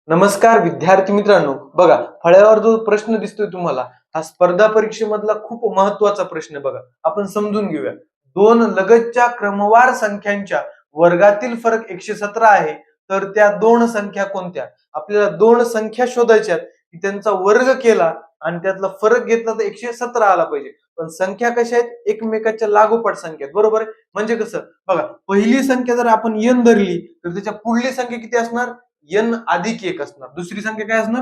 नमस्कार विद्यार्थी मित्रांनो, बघा फळ्यावर जो प्रश्न दिसतोय तुम्हाला हा स्पर्धा परीक्षेमधला खूप महत्वाचा प्रश्न आहे. बघा आपण समजून घेऊया. दोन लगतच्या क्रमवार संख्यांच्या वर्गातील फरक 117 आहे, तर त्या दोन संख्या कोणत्या? आपल्याला दोन संख्या शोधायच्या आहेत की त्यांचा वर्ग केला आणि त्यातला फरक घेतला तर 117 आला पाहिजे. पण संख्या कशा आहेत? एकमेकाच्या लागोपाठ संख्या आहेत, बरोबर आहे. म्हणजे कसं बघा, पहिली संख्या जर आपण n धरली तर त्याच्या पुढली संख्या किती असणार? n अधिक 1 असणार. दुसरी संख्या काय असणार?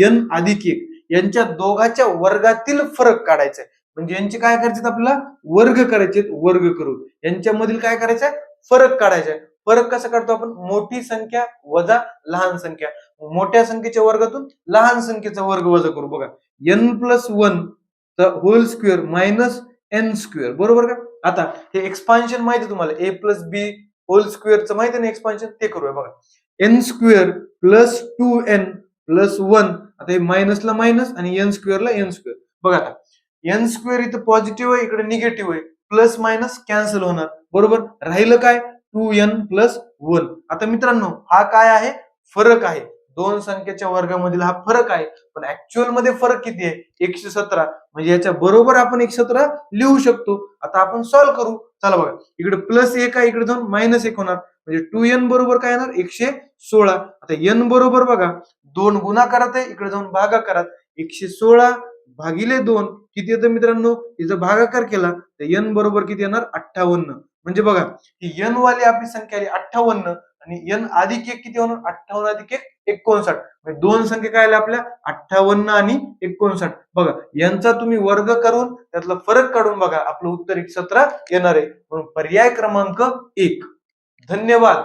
n अधिक 1. यांच्या दोघांच्या वर्गातील फरक काढायचा आहे. म्हणजे यांचे काय करायचे? आपल्याला वर्ग करायचे, वर्ग करू. यांच्यामधील काय करायचंय? फरक काढायचा आहे. फरक कसा काढतो आपण? मोठी संख्या वजा लहान संख्या. मोठ्या संख्येच्या वर्गातून लहान संख्येचा वर्ग वजा करू. बघा, n+1 चा whole square minus n square, बरोबर का? आता हे एक्सपान्शन माहिती तुम्हाला, a+b होल स्क्वेअरचं माहिती ना एक्सपान्शन, ते करूया. बघा, n square plus 2n plus 1. आता हे मायनसला मायनस आणि n स्क्वेअरला n स्क्वेअर. बघा आता n स्क्वेअर इथं पॉझिटिव्ह आहे, इकडे निगेटिव्ह आहे. प्लस मायनस कॅन्सल होणार, बरोबर. राहिलं काय? 2n plus 1. आता मित्रांनो हा काय आहे? फरक आहे. दोन संख्येच्या वर्गामधील हा फरक आहे. पण ऍक्च्युअल मध्ये फरक किती आहे? 117. म्हणजे याच्या बरोबर आपण 117 लिहू शकतो. आता आपण सॉल्व्ह करू. चला बघा, इकडे प्लस 1 आहे, इकडे जाऊन मायनस 1 होणार. म्हणजे 2n बरोबर काय येणार? 116. आता n बरोबर बघा, 2 गुणाकारात आहे, इकडे जाऊन भागाकारात. 116 भागिले 2 किती येतं मित्रांनो? तिचा भागाकार केला तर n बरोबर किती येणार? 58. म्हणजे बघा, ही n वाली आपली संख्या आली 58 आणि n अधिक 1 किती होणार? 58 अधिक 1 59. म्हणजे दोन संख्या काय आल्या आपल्या? 58 आणि 59. बघा, यांचा तुम्ही वर्ग करून त्यातला फरक काढून बघा, आपलं उत्तर 117 येणार आहे. म्हणून पर्याय क्रमांक 1. धन्यवाद.